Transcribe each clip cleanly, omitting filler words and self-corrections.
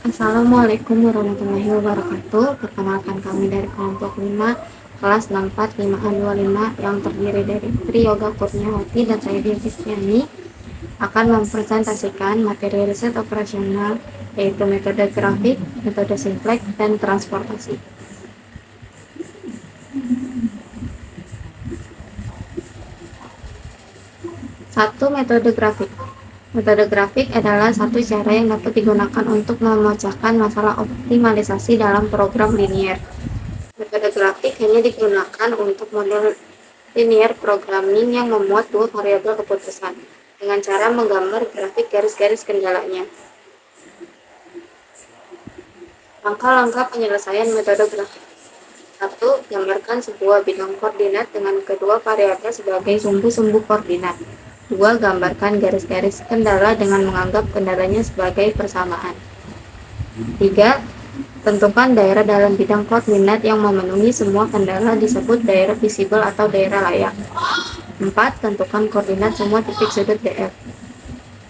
Assalamualaikum warahmatullahi wabarakatuh. Perkenalkan kami dari kelompok 5 kelas 645525 yang terdiri dari Tri Yoga Kurniawati dan saya Dia Kristiani akan mempresentasikan materi riset operasional yaitu metode grafik, metode simplex, dan transportasi. Satu, metode grafik. Metode grafik adalah satu cara yang dapat digunakan untuk memecahkan masalah optimalisasi dalam program linear. Metode grafik hanya digunakan untuk model linear programming yang memuat dua variabel keputusan dengan cara menggambar grafik garis-garis kendalanya. Langkah-langkah penyelesaian metode grafik. 1. Gambarkan sebuah bidang koordinat dengan kedua variabel sebagai sumbu-sumbu koordinat. 2. Gambarkan garis-garis kendala dengan menganggap kendalanya sebagai persamaan. 3. Tentukan daerah dalam bidang koordinat yang memenuhi semua kendala disebut daerah visible atau daerah layak. 4. Tentukan koordinat semua titik sudut DF.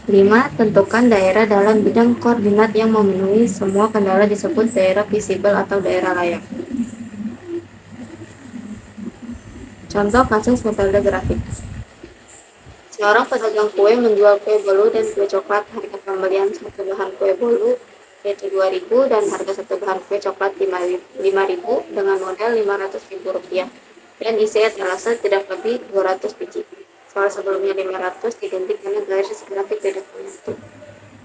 5. Tentukan daerah dalam bidang koordinat yang memenuhi semua kendala disebut daerah visible atau daerah layak. Contoh kasus metode grafik. Seorang pedagang kue menjual kue bolu dan kue coklat. Harga pembelian satu bahan kue bolu yaitu 2.000 dan harga satu bahan kue coklat 5.000 dengan modal Rp500.000 dan isi etalase tidak lebih 200 biji. Soal sebelumnya 500 diganti karena garis grafik tidak menyatu.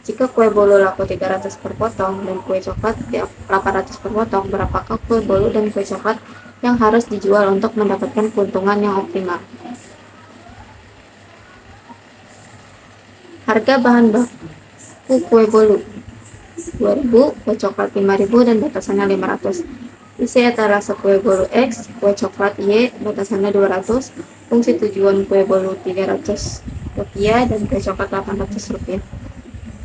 Jika kue bolu laku 300 per potong dan kue coklat 800 per potong, berapakah kue bolu dan kue coklat yang harus dijual untuk mendapatkan keuntungan yang optimal? Harga bahan baku kue bolu 2.000, kue coklat 5.000 dan batasannya 500. Isi etalase kue bolu X, kue coklat Y, batasannya 200. Fungsi tujuan kue bolu Rp300 dan kue coklat Rp800.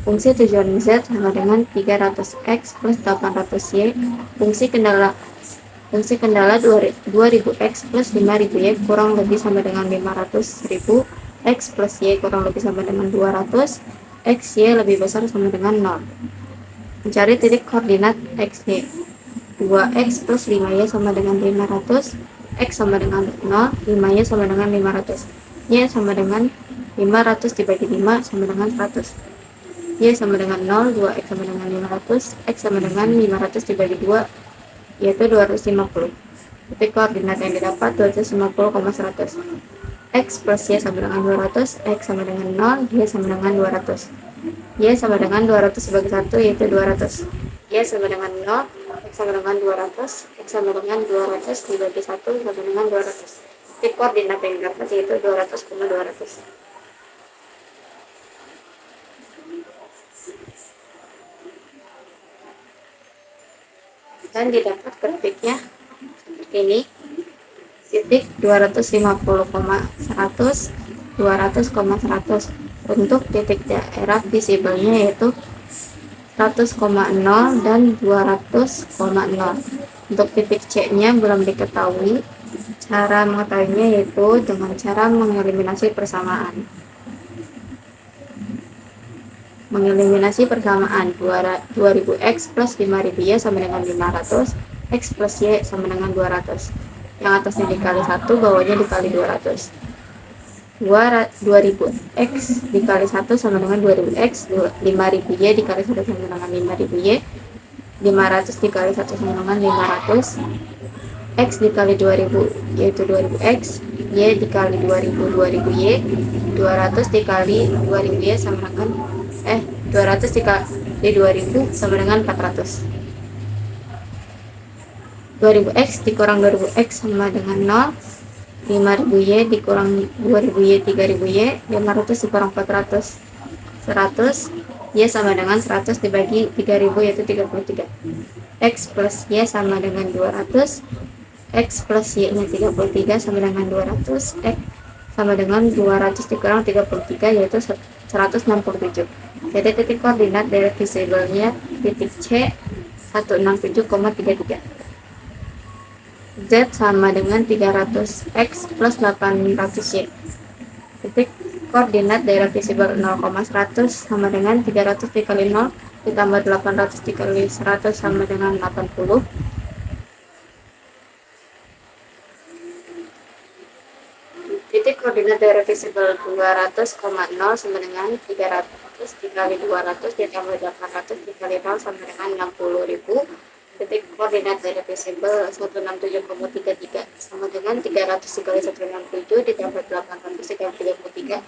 Fungsi tujuan Z sama dengan 300X plus 800Y. Fungsi kendala 2000X plus 5000Y kurang lebih sama dengan 500.000. X plus Y kurang lebih sama dengan 200. X, Y lebih besar sama dengan 0. Mencari titik koordinat X, Y. 2X plus 5Y sama dengan 500. X sama dengan 0. 5Y sama dengan 500. Y sama dengan 500 dibagi 5 sama dengan 100. Y sama dengan 0. 2X sama dengan 500. X sama dengan 500 dibagi 2 yaitu 250. Titik koordinat yang didapat 250,100. X plus Y sama dengan 200. X sama dengan 0. Y sama dengan 200. Y sama dengan 200 sebagai 1 yaitu 200. Y sama dengan 0. X sama dengan 200. X sama dengan 200 dibagi 1 sama dengan 200. Titik koordinat yang didapat yaitu 200,200. Dan didapat grafiknya seperti ini. Titik 250,100, 200,100. Untuk titik daerah visible-nya yaitu 100,0 dan 200,0. Untuk titik C-nya belum diketahui. Cara mengetahuinya yaitu dengan cara mengeliminasi persamaan. Mengeliminasi persamaan 2000X plus 5000Y sama dengan 500. X plus Y sama dengan 200. Yang atasnya dikali 1, bawahnya dikali 200. 2000X dikali 1 sama dengan 2000X. 5000Y dikali 1 sama dengan 5000Y. 500 dikali 1 sama dengan 500. X dikali 2000 yaitu 2000X. Y dikali 2000, 2000Y. 200 dikali 2000Y sama dengan 200 dikali 2000 sama dengan 400. 2000X dikurang 2000X sama dengan 0. 5000Y dikurang 2000Y 3000Y. 500 dikurang 400 100. Y sama dengan 100 dibagi 3000 yaitu 33. X plus Y sama dengan 200. X plus Y nya 33 sama dengan 200. X sama dengan 200 dikurang 33 yaitu 167. Jadi titik koordinat dari visible-nya titik C 167,33. Z sama dengan 300X plus 800Y. Titik koordinat daerah visible 0,100 sama dengan 300 dikali 0 ditambah 800 dikali 100 sama dengan 80. Titik koordinat dari visible 200,0 sama dengan 300 dikali 200 ditambah 800 dikali 0 sama dengan 60.000. Titik koordinat dari visible 167,33 sama dengan 300 dikali 167 ditambah 800 dikali 33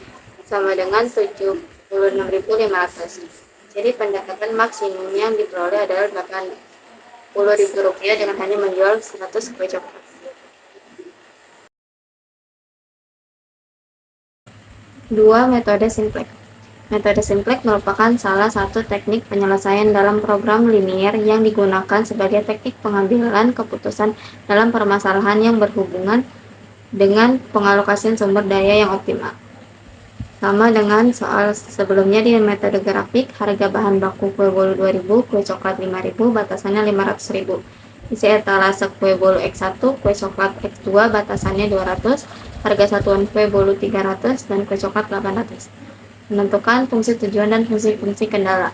sama dengan 76.500. Jadi pendapatan maksimum yang diperoleh adalah 80.000 rupiah dengan hanya menjual 100 kue coklat. Dua, metode simplex. Metode simplex merupakan salah satu teknik penyelesaian dalam program linier yang digunakan sebagai teknik pengambilan keputusan dalam permasalahan yang berhubungan dengan pengalokasian sumber daya yang optimal. Sama dengan soal sebelumnya di metode grafik, harga bahan baku kue bolu 2000, kue coklat 5000, batasannya 500.000. Isi etalase kue bolu X1, kue coklat X2, batasannya 200, harga satuan kue bolu 300, dan kue coklat 800. Menentukan fungsi tujuan dan fungsi-fungsi kendala.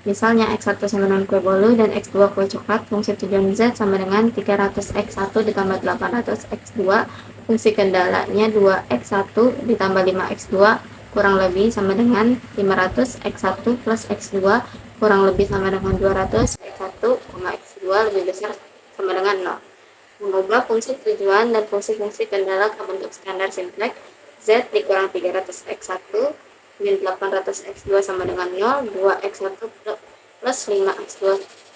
Misalnya X1 sama dengan kue bolu dan X2 kue coklat, fungsi tujuan Z sama dengan 300 X1 ditambah 800 X2, fungsi kendalanya 2X1 ditambah 5X2 kurang lebih sama dengan 500 X1 plus X2 kurang lebih sama dengan 200 X1, X2 lebih besar sama dengan 0. Mengubah fungsi tujuan dan fungsi-fungsi kendala ke bentuk standar simplex. Z dikurang 300 X1 min 800 X2 sama dengan 0, 2X1 plus 5X2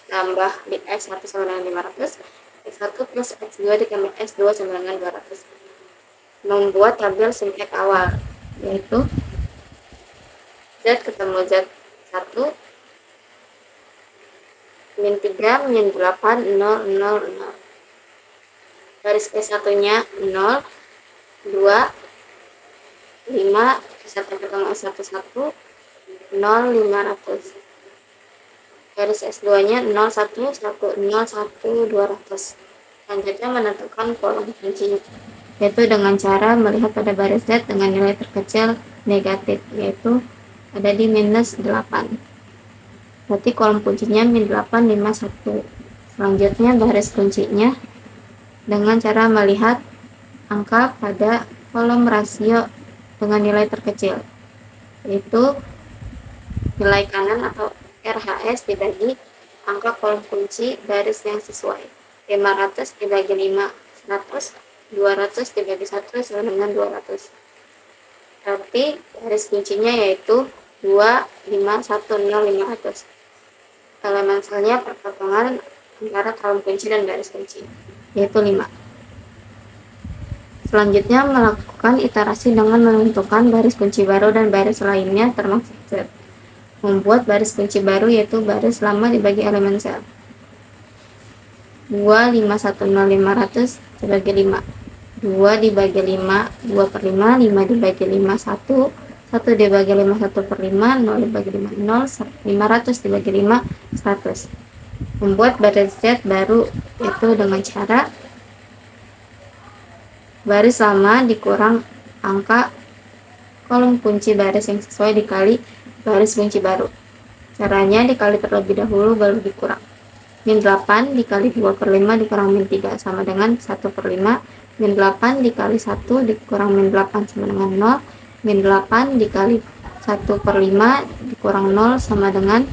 tambah X1 sama dengan 500, X1 plus X2 dikali X2 sama dengan 200. Membuat tabel simplex awal, yaitu Z ketemu Z1 min 3 min 8 0 0 0. Garis S1 nya 0 2 5 S1 ketemu S1 1 0 500. Garis S2 nya 0 1 1 0 1 200. Selanjutnya menentukan kolom kuncinya, yaitu dengan cara melihat pada baris Z dengan nilai terkecil negatif, yaitu ada di minus 8. Berarti kolom kuncinya min 8 5 1. Selanjutnya baris kuncinya dengan cara melihat angka pada kolom rasio dengan nilai terkecil, yaitu nilai kanan atau RHS dibagi angka kolom kunci baris yang sesuai. 500 dibagi 5 100, 200 dibagi 1 sama dengan 200. Berarti garis kuncinya yaitu 2 5 1 0 500. Elemen selnya perpotongan antara kolom kunci dan garis kunci, yaitu 5. Selanjutnya melakukan iterasi dengan menentukan baris kunci baru dan baris lainnya termasuk Z. Membuat baris kunci baru yaitu baris lama dibagi elemen sel. 2 5 1 0 500 dibagi 5. 2 dibagi 5 2 per 5, 5 dibagi 5 1, 1 dibagi 5 1 per 5, 0 dibagi 5 0, 500 dibagi 5 100. Membuat baris Z baru itu dengan cara baris lama dikurang angka kolom kunci baris yang sesuai dikali baris kunci baru. Caranya dikali terlebih dahulu baru dikurang. Min 8 dikali 2 per 5 dikurang min 3 sama dengan 1 per 5. Min 8 dikali 1 dikurang min 8 sama dengan 0. Min 8 dikali 1 per 5 dikurang 0 sama dengan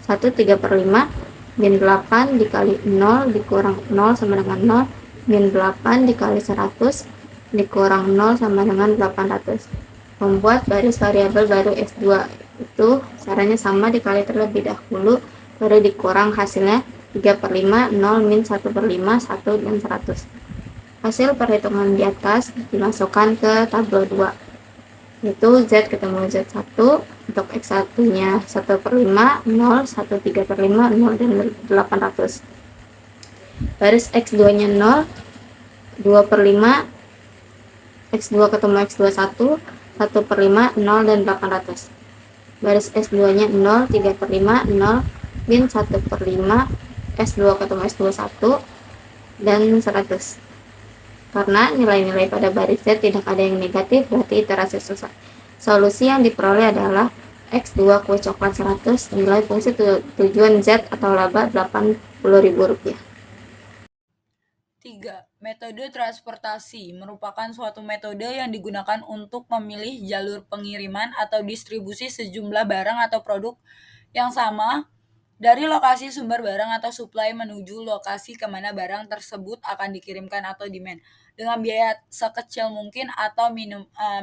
1 3 per 5. Min 8 dikali 0 dikurang 0 sama dengan 0. Min 8 dikali 100 dikurang 0 sama dengan 800. Membuat baris variabel baru S2 itu caranya sama, dikali terlebih dahulu baru dikurang hasilnya 3 per 5, 0 min 1 per 5, 1 dan 100. Hasil perhitungan di atas dimasukkan ke tabel 2, yaitu Z ketemu Z1 untuk X1 nya 1 per 5, 0, 1 3 per 5, 0 dan 800. Baris X2 nya 0, 2 per 5, X2 ketemu X2 1 per 5, 0 dan 800. Baris S2 nya 0, 3 per 5, 0 min 1 per 5, S2 ketemu S2 1 dan 100. Karena nilai-nilai pada baris Z tidak ada yang negatif, berarti iterasi selesai. Solusi yang diperoleh adalah X2 kue coklat 100, nilai fungsi tujuan Z atau laba Rp80.000. 3. Metode transportasi merupakan suatu metode yang digunakan untuk memilih jalur pengiriman atau distribusi sejumlah barang atau produk yang sama dari lokasi sumber barang atau supply menuju lokasi kemana barang tersebut akan dikirimkan atau demand dengan biaya sekecil mungkin atau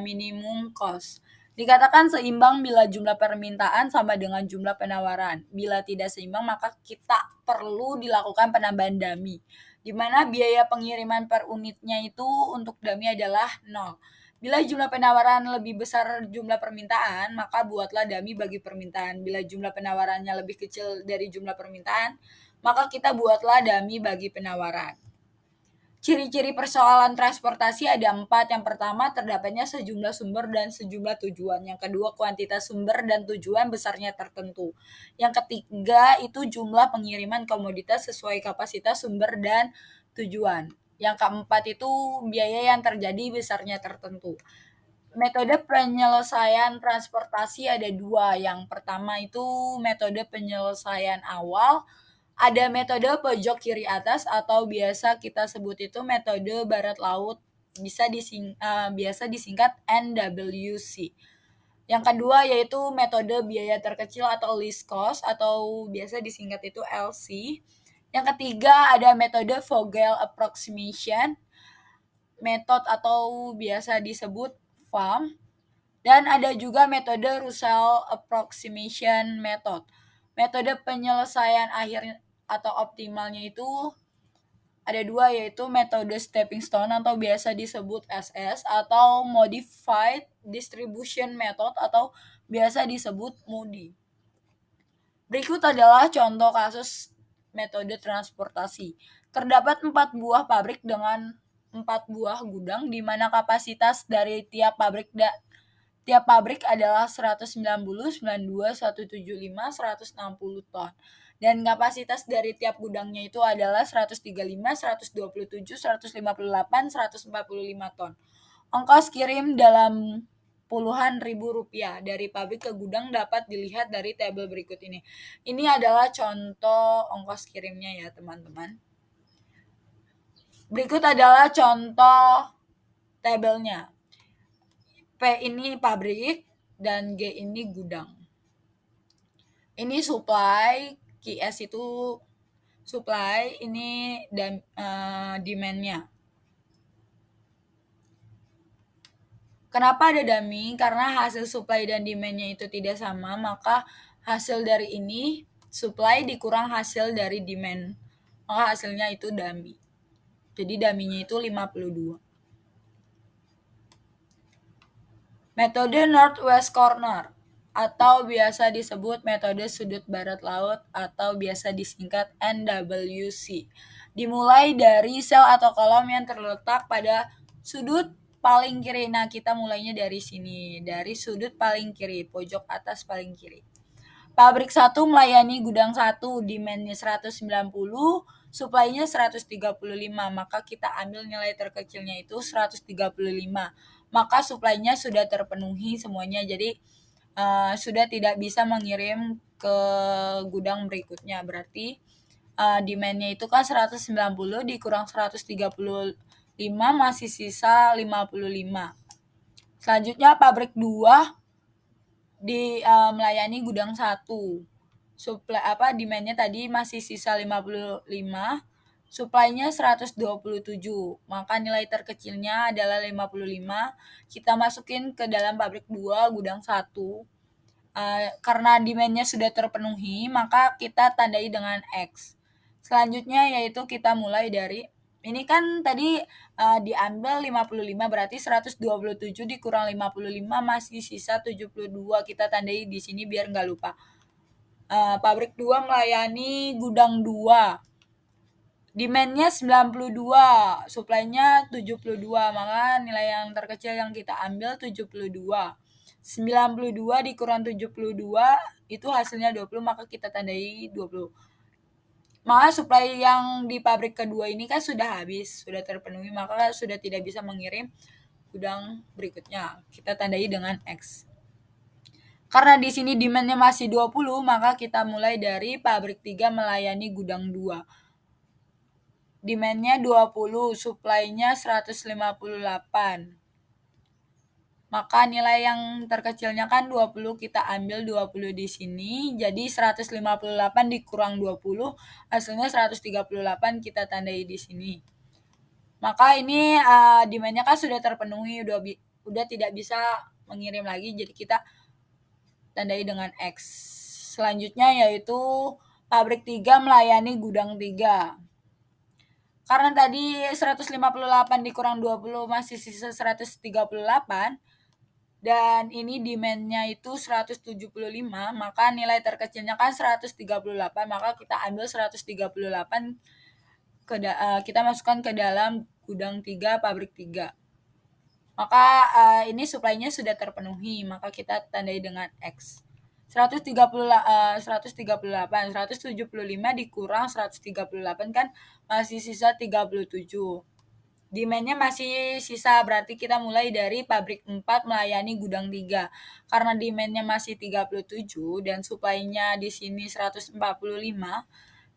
minimum cost. Dikatakan seimbang bila jumlah permintaan sama dengan jumlah penawaran. Bila tidak seimbang, maka kita perlu dilakukan penambahan dummy, di mana biaya pengiriman per unitnya itu untuk dummy adalah 0. Bila jumlah penawaran lebih besar jumlah permintaan, maka buatlah dummy bagi permintaan. Bila jumlah penawarannya lebih kecil dari jumlah permintaan, maka kita buatlah dummy bagi penawaran. Ciri-ciri persoalan transportasi ada 4. Yang pertama, terdapatnya sejumlah sumber dan sejumlah tujuan. Yang kedua, kuantitas sumber dan tujuan besarnya tertentu. Yang ketiga, itu jumlah pengiriman komoditas sesuai kapasitas sumber dan tujuan. Yang keempat, itu biaya yang terjadi besarnya tertentu. Metode penyelesaian transportasi ada 2. Yang pertama itu metode penyelesaian awal, ada metode pojok kiri atas atau biasa kita sebut itu metode barat laut, biasa disingkat NWC. Yang kedua yaitu metode biaya terkecil atau least cost atau biasa disingkat itu LC. Yang ketiga ada metode Vogel approximation method atau biasa disebut FAM. Dan ada juga metode Russell approximation method. Metode penyelesaian akhir atau optimalnya itu ada 2, yaitu metode stepping stone atau biasa disebut SS atau modified distribution method atau biasa disebut MODI. Berikut adalah contoh kasus metode transportasi. Terdapat 4 buah pabrik dengan 4 buah gudang di mana kapasitas dari tiap pabrik adalah 190, 92, 175, 160 ton. Dan kapasitas dari tiap gudangnya itu adalah 135, 127, 158, 145 ton. Ongkos kirim dalam puluhan ribu rupiah dari pabrik ke gudang dapat dilihat dari tabel berikut ini. Ini adalah contoh ongkos kirimnya ya teman-teman. Berikut adalah contoh tabelnya. P ini pabrik dan G ini gudang. Ini supply, QS itu supply, ini demand-nya. Kenapa ada dummy? Karena hasil supply dan demand-nya itu tidak sama, maka hasil dari ini supply dikurang hasil dari demand. Maka hasilnya itu dummy. Jadi dummy-nya itu 52. Metode Northwest Corner atau biasa disebut metode sudut barat laut atau biasa disingkat NWC. Dimulai dari sel atau kolom yang terletak pada sudut paling kiri. Nah, kita mulainya dari sini, dari sudut paling kiri, pojok atas paling kiri. Pabrik 1 melayani gudang 1, demand-nya 190, supply-nya 135, maka kita ambil nilai terkecilnya itu 135. Maka supply-nya sudah terpenuhi semuanya, jadi sudah tidak bisa mengirim ke gudang berikutnya. Berarti demand-nya itu kan 190 dikurang 135 masih sisa 55. Selanjutnya pabrik 2 melayani gudang 1. Demand-nya tadi masih sisa 55, supply-nya 127. Maka nilai terkecilnya adalah 55. Kita masukin ke dalam pabrik 2 gudang 1. Karena demand-nya sudah terpenuhi, maka kita tandai dengan X. Selanjutnya yaitu kita mulai dari ini kan tadi diambil 55, berarti 127 dikurang 55 masih sisa 72. Kita tandai di sini biar nggak lupa. Pabrik 2 melayani gudang 2. Demand-nya 92, supply-nya 72, maka nilai yang terkecil yang kita ambil 72. 92 dikurang 72 itu hasilnya 20, maka kita tandai 20. Maka supply yang di pabrik kedua ini kan sudah habis, sudah terpenuhi, maka sudah tidak bisa mengirim gudang berikutnya. Kita tandai dengan X. Karena di sini demand-nya masih 20, maka kita mulai dari pabrik 3 melayani gudang 2. Demand-nya 20, supply-nya 158. Maka nilai yang terkecilnya kan 20, kita ambil 20 di sini, jadi 158 dikurang 20, hasilnya 138, kita tandai di sini. Maka ini demand-nya kan sudah terpenuhi, udah tidak bisa mengirim lagi, jadi kita tandai dengan X. Selanjutnya yaitu pabrik 3 melayani gudang 3. Karena tadi 158 dikurang 20 masih sisa 138, dan ini demand-nya itu 175, maka nilai terkecilnya kan 138, maka kita ambil 138, kita masukkan ke dalam gudang 3 pabrik 3. Maka ini supply-nya sudah terpenuhi, maka kita tandai dengan X. 175 dikurang 138 kan masih sisa 37. Demand-nya masih sisa, berarti kita mulai dari pabrik 4 melayani gudang 3. Karena demand-nya masih 37 dan supply-nya di sini 145,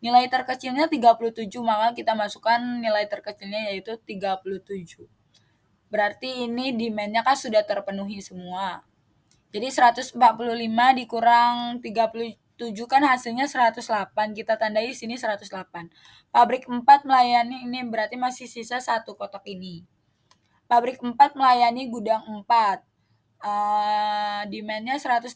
nilai terkecilnya 37, maka kita masukkan nilai terkecilnya yaitu 37. Berarti ini demand-nya kan sudah terpenuhi semua. Jadi 145 dikurang 37 kan hasilnya 108. Kita tandai sini 108. Pabrik 4 melayani ini berarti masih sisa 1 kotak ini. Pabrik 4 melayani gudang 4. Demand-nya 160,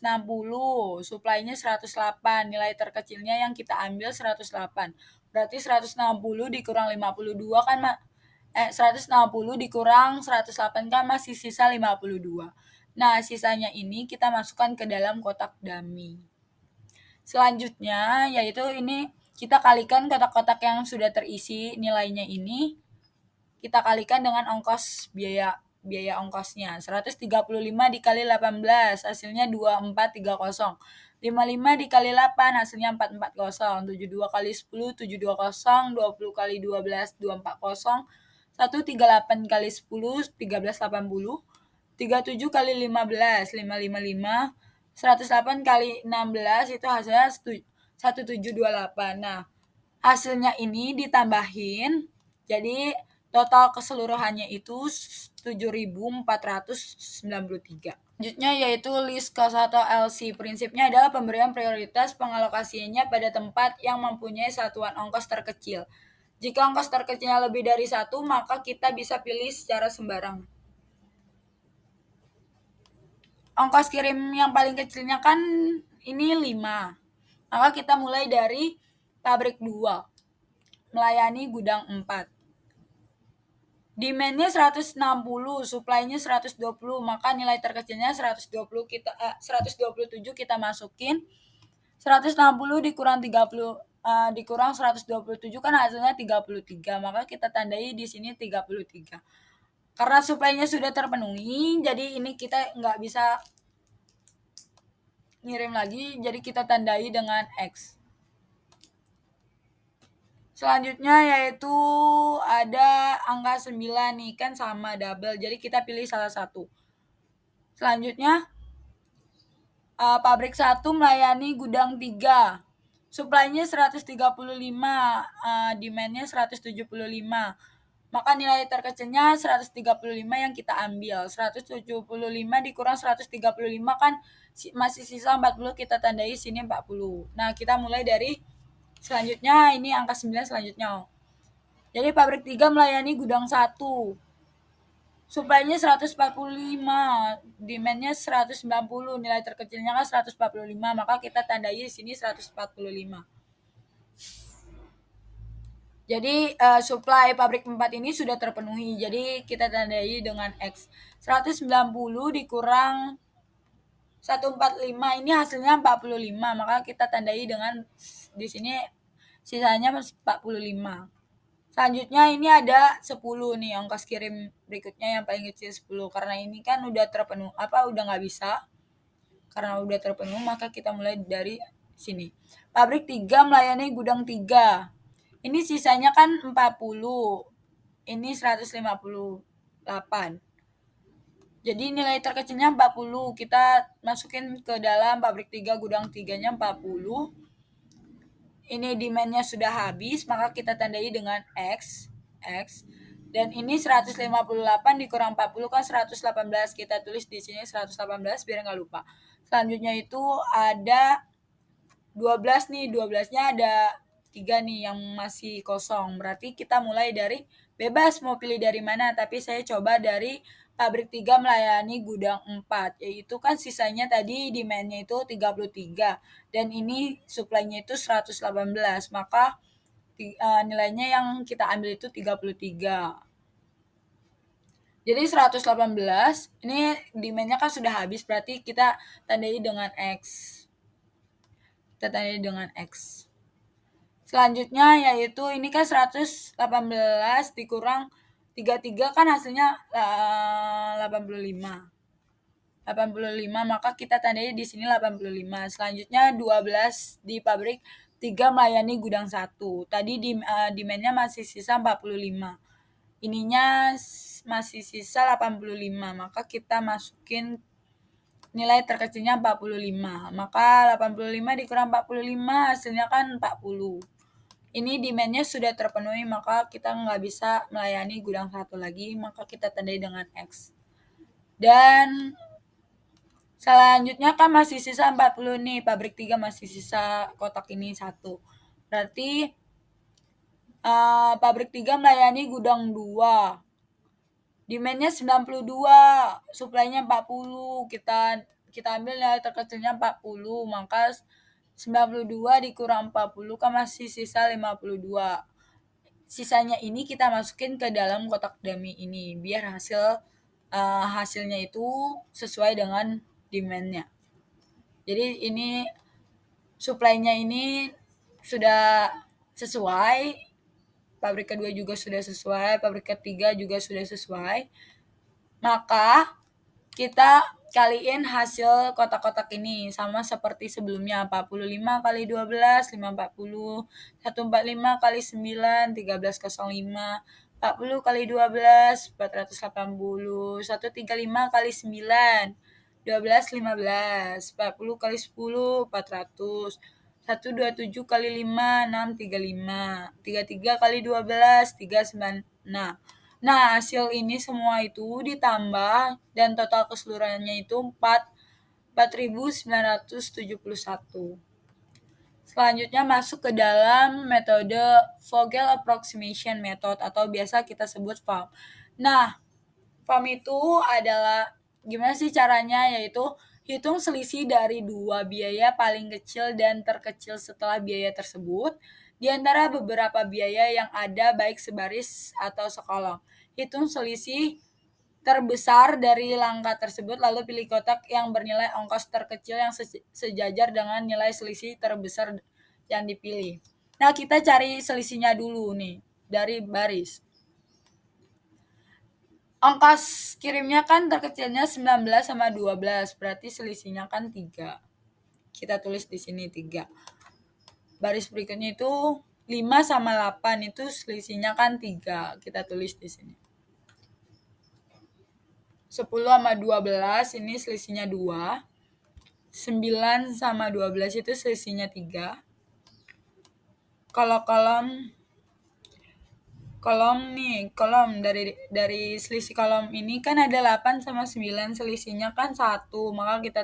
supply-nya 108. Nilai terkecilnya yang kita ambil 108. Berarti 160 dikurang 52 kan 160 dikurang 108 kan masih sisa 52. Nah, sisanya ini kita masukkan ke dalam kotak dummy. Selanjutnya yaitu ini kita kalikan kotak-kotak yang sudah terisi nilainya ini, kita kalikan dengan ongkos biaya ongkosnya. 135 dikali 18 hasilnya 2430. 55 dikali 8 hasilnya 440. 72 kali 10 720. 20 kali 12 240. 138 kali 10 1380. 37 kali 15 555. 108 kali 16 itu hasilnya 1728. Nah, hasilnya ini ditambahin, jadi total keseluruhannya itu 7.493. Selanjutnya yaitu list cost atau LC. Prinsipnya adalah pemberian prioritas pengalokasiannya pada tempat yang mempunyai satuan ongkos terkecil. Jika ongkos terkecilnya lebih dari 1, maka kita bisa pilih secara sembarang. Ongkos kirim yang paling kecilnya kan ini 5. Maka kita mulai dari pabrik 2 melayani gudang 4. Demand-nya 160, supply-nya 120, maka nilai terkecilnya 127 kita masukin. 160 dikurang 30 dikurang 127 kan hasilnya 33, maka kita tandai di sini 33. Karena supply-nya sudah terpenuhi, jadi ini kita nggak bisa ngirim lagi, jadi kita tandai dengan X. Selanjutnya yaitu ada angka 9 nih, kan sama double, jadi kita pilih salah satu. Selanjutnya pabrik 1 melayani gudang 3. Supply-nya 135, demand-nya 175. Maka nilai terkecilnya 135 yang kita ambil. 175 dikurang 135 kan masih sisa 40, kita tandai sini 40. Nah, kita mulai dari selanjutnya, ini angka 9 selanjutnya. Jadi pabrik 3 melayani gudang 1. Supply-nya 145, demand-nya 190, nilai terkecilnya kan 145, maka kita tandai di sini 145. Jadi supply pabrik 4 ini sudah terpenuhi, jadi kita tandai dengan X. 190 dikurang 145, ini hasilnya 45, maka kita tandai dengan di sini sisanya 45. Selanjutnya ini ada 10 nih, ongkos kirim berikutnya yang paling kecil 10. Karena ini kan udah terpenuh, udah nggak bisa. Karena udah terpenuh, maka kita mulai dari sini. Pabrik 3 melayani gudang 3. Ini sisanya kan 40. Ini 158. Jadi nilai terkecilnya 40, kita masukin ke dalam pabrik 3 gudang 3-nya 40. Ini demand-nya sudah habis, maka kita tandai dengan X. Dan ini 158 dikurang 40 kan 118. Kita tulis di sini 118 biar nggak lupa. Selanjutnya itu ada 12 nih, 12-nya ada 3 nih yang masih kosong. Berarti kita mulai dari bebas mau pilih dari mana, tapi saya coba dari pabrik 3 melayani gudang 4, yaitu kan sisanya tadi demand-nya itu 33 dan ini supply-nya itu 118, maka nilainya yang kita ambil itu 33. Jadi 118, ini demand-nya kan sudah habis, berarti kita tandai dengan X. Kita tandai dengan X. Selanjutnya yaitu ini kan 118 dikurang 33 kan hasilnya 85. 85, maka kita tandai di sini 85. Selanjutnya 12 di pabrik 3 melayani gudang 1. Tadi demand-nya masih sisa 45. Ininya masih sisa 85, maka kita masukin nilai terkecilnya 45. Maka 85 dikurang 45 hasilnya kan 40. Ini demand-nya sudah terpenuhi, maka kita nggak bisa melayani gudang 1 lagi, maka kita tandai dengan X. Dan selanjutnya kan masih sisa 40 nih, pabrik 3 masih sisa kotak ini 1. Berarti pabrik 3 melayani gudang 2. Demand-nya 92, supply-nya 40. Kita ambil nilai terkecilnya 40, maka 92 dikurang 40 kan masih sisa 52. Sisanya ini kita masukin ke dalam kotak dummy ini biar hasilnya itu sesuai dengan demand-nya. Jadi ini supply-nya ini sudah sesuai, pabrik kedua juga sudah sesuai, pabrik ketiga juga sudah sesuai. Maka kita kaliin hasil kotak-kotak ini sama seperti sebelumnya, 45 kali 12, 540, 145 kali 9, 1305, 40 kali 12, 480, 135 kali 9, 12, 15, 40 kali 10, 400, 127 kali 5, 6, 35, 33 kali 12, 39. Nah, hasil ini semua itu ditambah dan total keseluruhannya itu 4.971. Selanjutnya masuk ke dalam metode Vogel Approximation Method atau biasa kita sebut FAM. Nah, FAM itu adalah gimana sih caranya, yaitu hitung selisih dari dua biaya paling kecil dan terkecil setelah biaya tersebut di antara beberapa biaya yang ada baik sebaris atau sekolom. Hitung selisih terbesar dari langkah tersebut, lalu pilih kotak yang bernilai ongkos terkecil yang sejajar dengan nilai selisih terbesar yang dipilih. Nah, kita cari selisihnya dulu nih dari baris. Ongkos kirimnya kan terkecilnya 19 sama 12, berarti selisihnya kan 3. Kita tulis di sini 3. Baris berikutnya itu 5 sama 8, itu selisihnya kan 3. Kita tulis di sini. 10 sama 12 ini selisihnya 2. 9 sama 12 itu selisihnya 3. Kalau kolom dari selisih kolom ini kan ada 8 sama 9, selisihnya kan 1, maka kita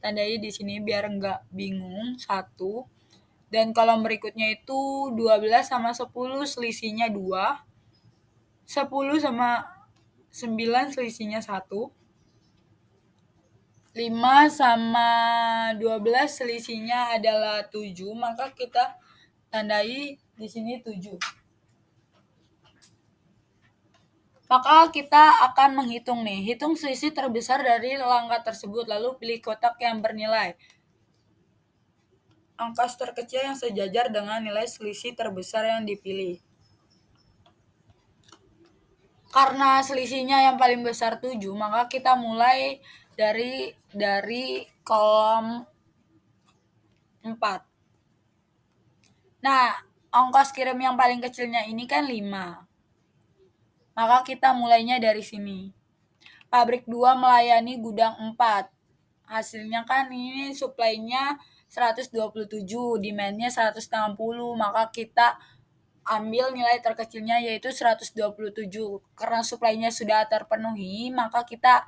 tandai di sini biar enggak bingung, 1. Dan kolom berikutnya itu 12 sama 10 selisihnya 2. 10 sama 9 selisihnya 1. 5 sama 12 selisihnya adalah 7, maka kita tandai di sini 7. Maka kita akan menghitung nih, hitung selisih terbesar dari langkah tersebut, lalu pilih kotak yang bernilai ongkos terkecil yang sejajar dengan nilai selisih terbesar yang dipilih. Karena selisihnya yang paling besar 7, maka kita mulai dari kolom 4. Nah, ongkos kirim yang paling kecilnya ini kan 5. Maka kita mulainya dari sini. pabrik 2 melayani gudang 4. Hasilnya kan ini supply-nya 127, demand-nya 160, maka kita ambil nilai terkecilnya yaitu 127. Karena supply-nya sudah terpenuhi, maka kita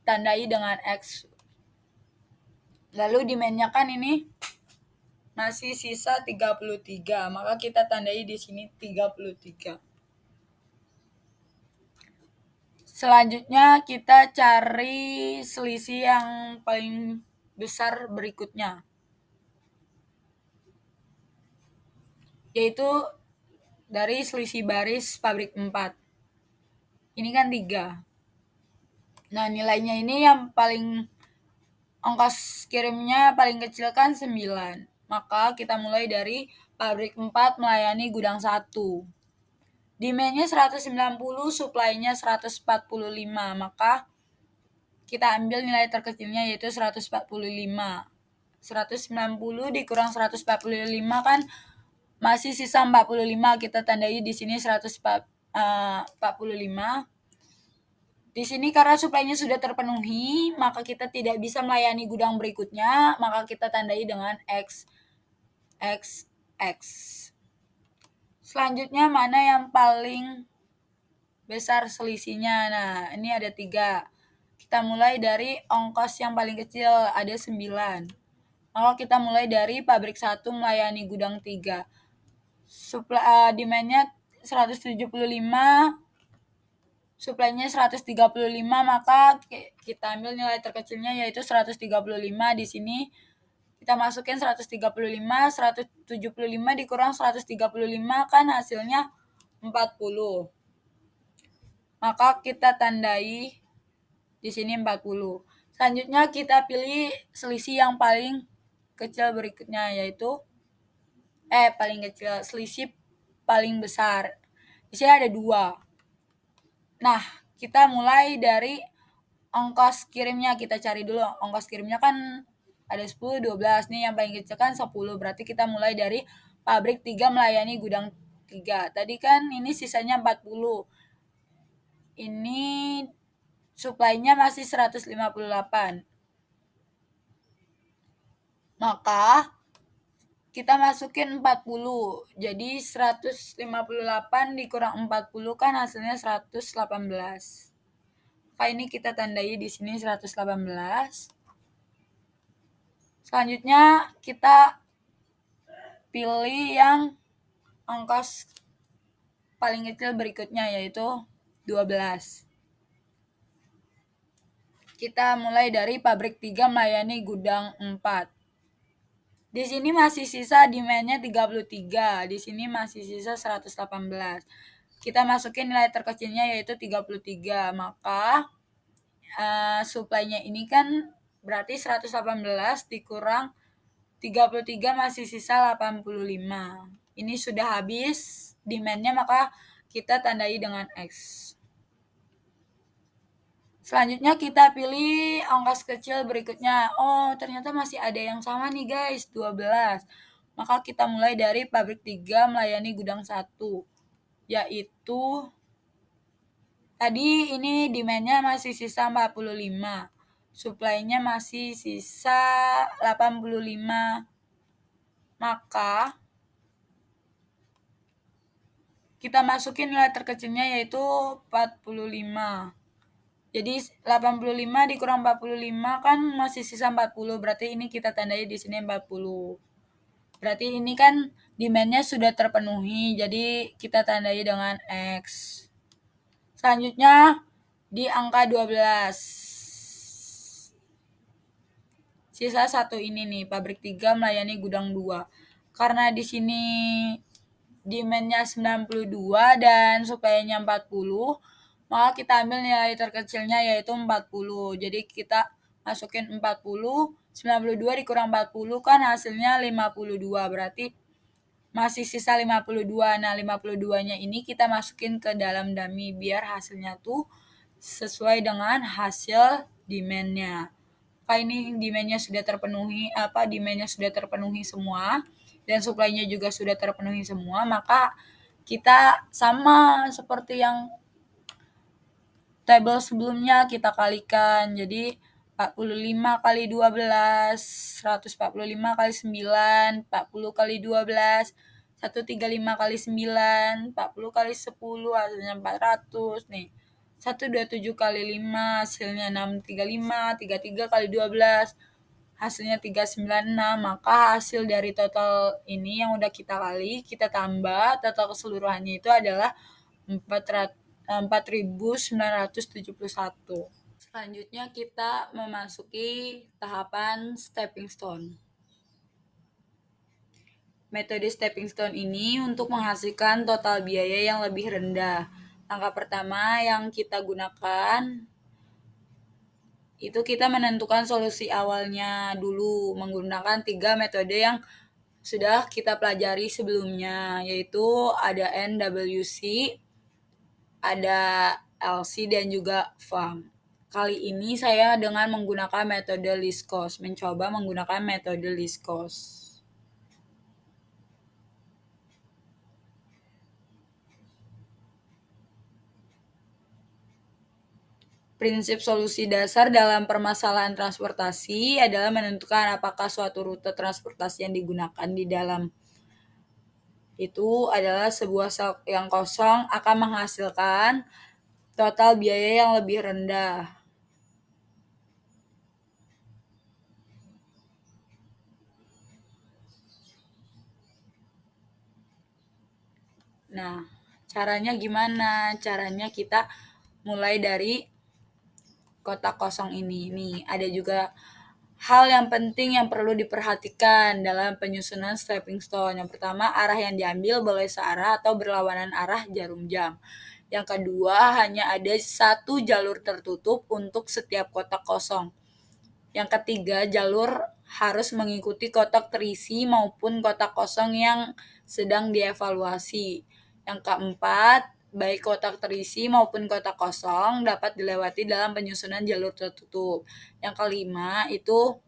tandai dengan X. Lalu demand-nya kan ini masih sisa 33, maka kita tandai di sini 33. Selanjutnya kita cari selisih yang paling besar berikutnya, yaitu dari selisih baris pabrik 4. Ini kan 3. Nah, nilainya ini yang paling ongkos kirimnya paling kecil kan 9. Maka kita mulai dari pabrik 4 melayani gudang 1. Demand-nya 190, supply-nya 145. Maka kita ambil nilai terkecilnya yaitu 145. 190 dikurang 145 kan masih sisa 45. Kita tandai di sini 145. Di sini karena suplainya sudah terpenuhi, maka kita tidak bisa melayani gudang berikutnya, maka kita tandai dengan X, X, X. Selanjutnya mana yang paling besar selisihnya? Nah, ini ada 3. Kita mulai dari ongkos yang paling kecil, ada 9. Maka kita mulai dari pabrik 1 melayani gudang 3. Demand-nya 175, supply-nya 135, maka kita ambil nilai terkecilnya yaitu 135. Di sini kita masukin 135, 175 dikurang 135 kan hasilnya 40. Maka kita tandai di sini 40. Selanjutnya kita pilih selisih yang paling kecil berikutnya yaitu paling kecil, selisih paling besar. Di sini ada 2. Nah, kita mulai dari ongkos kirimnya, kita cari dulu. Ongkos kirimnya kan ada 10, 12. Nih yang paling kecil kan 10. Berarti kita mulai dari pabrik 3 melayani gudang 3. Tadi kan ini sisanya 40. Ini supply-nya masih 158. Maka kita masukin 40. Jadi 158 dikurang 40 kan hasilnya 118. Maka ini kita tandai di sini 118. Selanjutnya kita pilih yang ongkos paling kecil berikutnya yaitu 12. Kita mulai dari pabrik 3 melayani gudang 4. Di sini masih sisa demand-nya 33, di sini masih sisa 118. Kita masukin nilai terkecilnya yaitu 33, maka supply-nya ini kan berarti 118 dikurang 33 masih sisa 85. Ini sudah habis demand-nya, maka kita tandai dengan X. Selanjutnya kita pilih ongkos kecil berikutnya. Oh, ternyata masih ada yang sama nih guys, 12. Maka kita mulai dari pabrik 3 melayani gudang 1. Yaitu tadi ini demand-nya masih sisa 45. Supply-nya masih sisa 85. Maka kita masukin nilai terkecilnya yaitu 45. Jadi 85 dikurang 45 kan masih sisa 40. Berarti ini kita tandai di sini 40. Berarti ini kan demand-nya sudah terpenuhi. Jadi kita tandai dengan X. Selanjutnya di angka 12. Sisa 1 ini nih, pabrik 3 melayani gudang 2. Karena di sini demand-nya 92 dan supply-nya 40. Maka kita ambil nilai terkecilnya yaitu 40. Jadi kita masukin 40, 92 dikurang 40 kan hasilnya 52. Berarti masih sisa 52. Nah, 52-nya ini kita masukin ke dalam dummy biar hasilnya tuh sesuai dengan hasil demand-nya. Maka ini demand-nya sudah terpenuhi, demand-nya sudah terpenuhi semua dan supply-nya juga sudah terpenuhi semua, maka kita sama seperti yang tabel sebelumnya kita kalikan. Jadi 45 kali 12, 145 kali 9, 40 kali 12, 135 kali 9, 40 kali 10, hasilnya 400 nih. 127 kali 5, hasilnya 635, 33 kali 12, hasilnya 396. Maka hasil dari total ini yang udah kita kali, kita tambah, total keseluruhannya itu adalah 4.971. Selanjutnya kita memasuki tahapan stepping stone. Metode stepping stone ini untuk menghasilkan total biaya yang lebih rendah. Langkah pertama yang kita gunakan itu kita menentukan solusi awalnya dulu menggunakan 3 metode yang sudah kita pelajari sebelumnya, yaitu ada NWC, ada LC, dan juga FAM. Kali ini saya dengan menggunakan metode least cost, mencoba menggunakan metode least cost. Prinsip solusi dasar dalam permasalahan transportasi adalah menentukan apakah suatu rute transportasi yang digunakan di dalam itu adalah sebuah sel yang kosong akan menghasilkan total biaya yang lebih rendah. Nah, caranya gimana? Caranya kita mulai dari kotak kosong ini. Nih, ada juga hal yang penting yang perlu diperhatikan dalam penyusunan stepping stone. Yang pertama, arah yang diambil boleh searah atau berlawanan arah jarum jam. Yang kedua, hanya ada satu jalur tertutup untuk setiap kotak kosong. Yang ketiga, jalur harus mengikuti kotak terisi maupun kotak kosong yang sedang dievaluasi. Yang keempat, baik kotak terisi maupun kotak kosong dapat dilewati dalam penyusunan jalur tertutup. Yang kelima, itu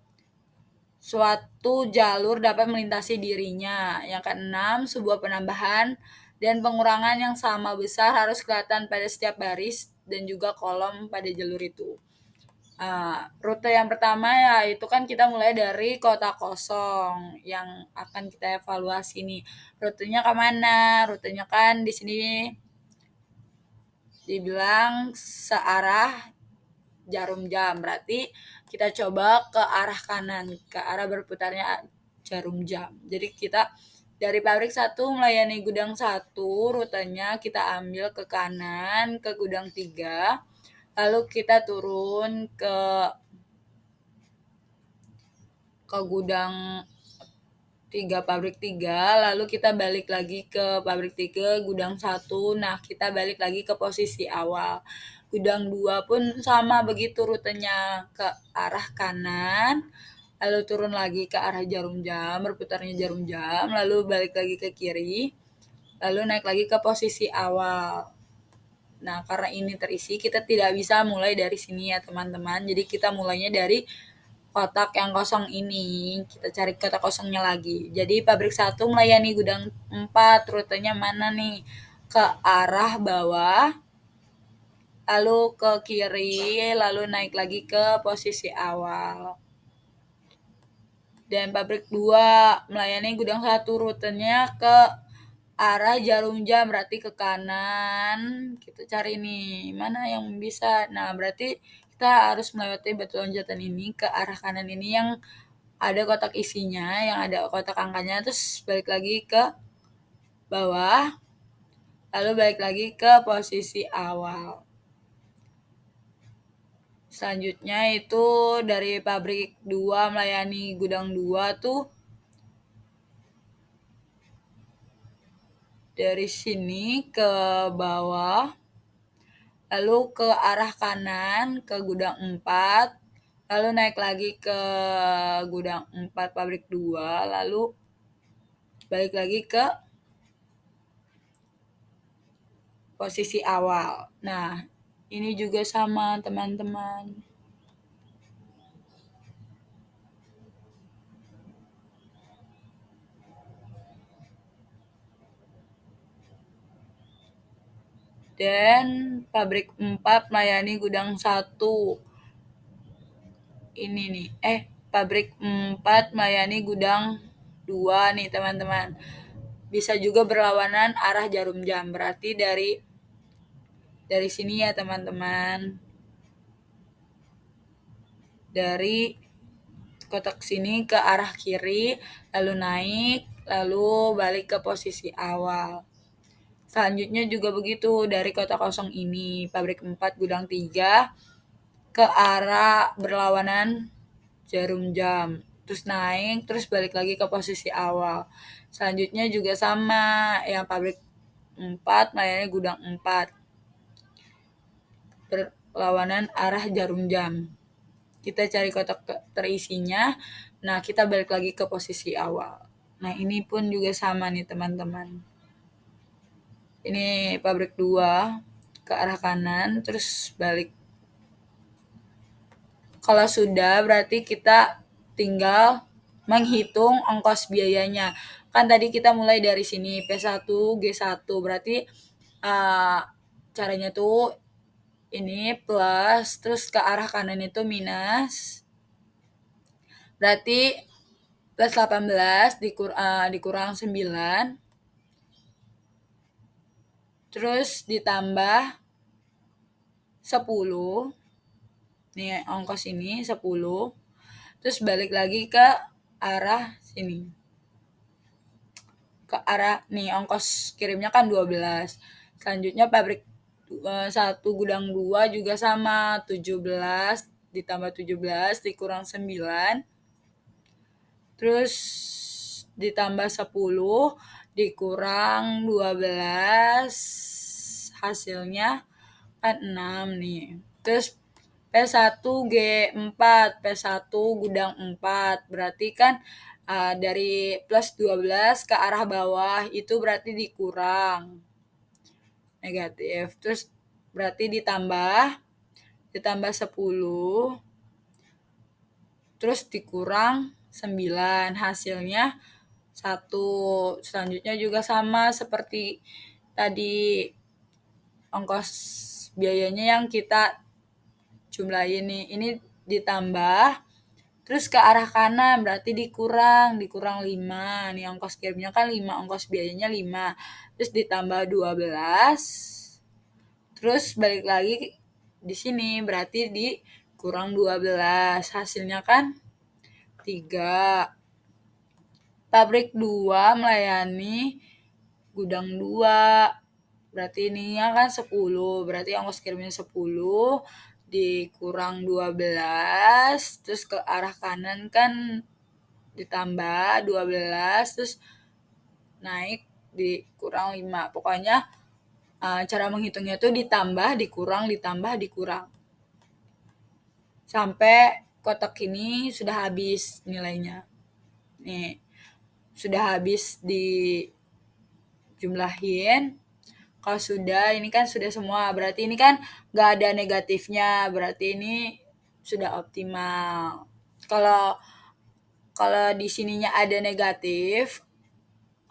suatu jalur dapat melintasi dirinya. Yang keenam, sebuah penambahan dan pengurangan yang sama besar harus kelihatan pada setiap baris dan juga kolom pada jalur itu. Rute yang pertama ya itu kan kita mulai dari kota kosong yang akan kita evaluasi nih. Rutenya kemana? Rutenya kan di sini dibilang searah jarum jam. Berarti kita coba ke arah kanan, ke arah berputarnya jarum jam. Jadi kita dari pabrik 1 melayani gudang 1, rutenya kita ambil ke kanan ke gudang 3. Lalu kita turun ke gudang 3, pabrik 3, lalu kita balik lagi ke pabrik 3, gudang 1. Nah, kita balik lagi ke posisi awal. Gudang 2 pun sama begitu rutenya, ke arah kanan, lalu turun lagi ke arah jarum jam, berputarnya jarum jam, lalu balik lagi ke kiri, lalu naik lagi ke posisi awal. Nah, karena ini terisi, kita tidak bisa mulai dari sini ya teman-teman. Jadi kita mulainya dari kotak yang kosong ini. Kita cari kotak kosongnya lagi. Jadi pabrik 1 melayani gudang 4, rutenya mana nih? Ke arah bawah, lalu ke kiri, lalu naik lagi ke posisi awal. Dan pabrik 2 melayani gudang 1, rutenya ke arah jarum jam, berarti ke kanan. Kita cari nih, mana yang bisa. Nah, berarti kita harus melewati batu loncatan ini ke arah kanan ini yang ada kotak isinya, yang ada kotak angkanya, terus balik lagi ke bawah, lalu balik lagi ke posisi awal. Selanjutnya itu dari pabrik 2 melayani gudang 2 tuh dari sini ke bawah, lalu ke arah kanan ke gudang 4, lalu naik lagi ke gudang 4 pabrik 2, lalu balik lagi ke posisi awal. Nah, ini juga sama teman-teman. Dan pabrik 4 melayani gudang 1. Ini nih, pabrik 4 melayani gudang 2 nih teman-teman. Bisa juga berlawanan arah jarum jam. Berarti dari sini ya teman-teman. Dari kotak sini ke arah kiri, lalu naik, lalu balik ke posisi awal. Selanjutnya juga begitu, dari kotak kosong ini, pabrik 4 gudang 3 ke arah berlawanan jarum jam. Terus naik, terus balik lagi ke posisi awal. Selanjutnya juga sama, yang pabrik 4 melayani gudang 4. Berlawanan arah jarum jam. Kita cari kotak terisinya, nah kita balik lagi ke posisi awal. Nah ini pun juga sama nih teman-teman. Ini pabrik 2 ke arah kanan, terus balik. Kalau sudah berarti kita tinggal menghitung ongkos biayanya. Kan tadi kita mulai dari sini P1, G1, berarti caranya tuh ini plus, terus ke arah kanan itu minus. Berarti plus 18 dikurang 9. Terus ditambah 10. Nih ongkos ini 10. Terus balik lagi ke arah sini. Ke arah nih ongkos kirimnya kan 12. Selanjutnya pabrik 1 gudang 2 juga sama, 17 ditambah 17 dikurang 9. Terus ditambah 10 dikurang 12, hasilnya kan 6 nih. Terus P1 G4, P1 gudang 4, berarti kan dari plus 12 ke arah bawah itu berarti dikurang negatif. Terus berarti ditambah 10, terus dikurang 9, hasilnya 1. Selanjutnya juga sama seperti tadi, ongkos biayanya yang kita jumlahin nih. Ini ditambah, terus ke arah kanan berarti dikurang 5. Nih ongkos kirimnya kan 5, ongkos biayanya 5. Terus ditambah 12. Terus balik lagi di sini berarti dikurang 12. Hasilnya kan 3. Pabrik 2 melayani gudang 2. Berarti ininya kan 10. Berarti ongkos kirimnya 10 dikurang 12. Terus ke arah kanan kan ditambah 12. Terus naik dikurang 5. Pokoknya cara menghitungnya tuh ditambah, dikurang. Sampai kotak ini sudah habis nilainya. Nih, sudah habis dijumlahin. Kalau sudah, ini kan sudah semua. Berarti ini kan nggak ada negatifnya. Berarti ini sudah optimal. Kalau di sininya ada negatif,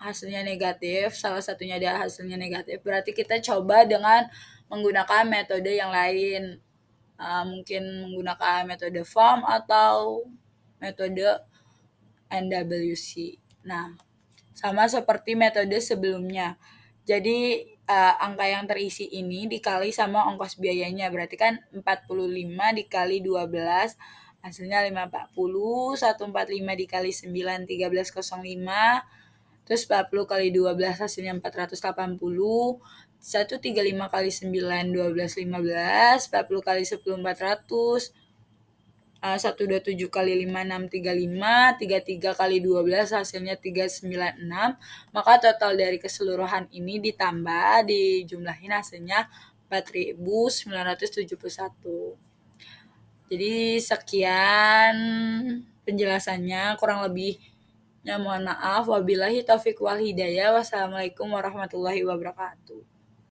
hasilnya negatif, salah satunya ada hasilnya negatif, berarti kita coba dengan menggunakan metode yang lain. Mungkin menggunakan metode form atau metode NWC. Nah, sama seperti metode sebelumnya. Jadi angka yang terisi ini dikali sama ongkos biayanya. Berarti kan 45 dikali 12 hasilnya 540, 145 dikali 9 1305, terus 40 kali 12 hasilnya 480, 135 kali 9 1215, 40 kali 10 400, 127 kali 5 635, 33 kali 12 hasilnya 396. Maka total dari keseluruhan ini ditambah dijumlahin hasilnya 4.971. Jadi sekian penjelasannya, kurang lebihnya mohon maaf. Wabillahi taufiq wal hidayah. Wassalamualaikum warahmatullahi wabarakatuh.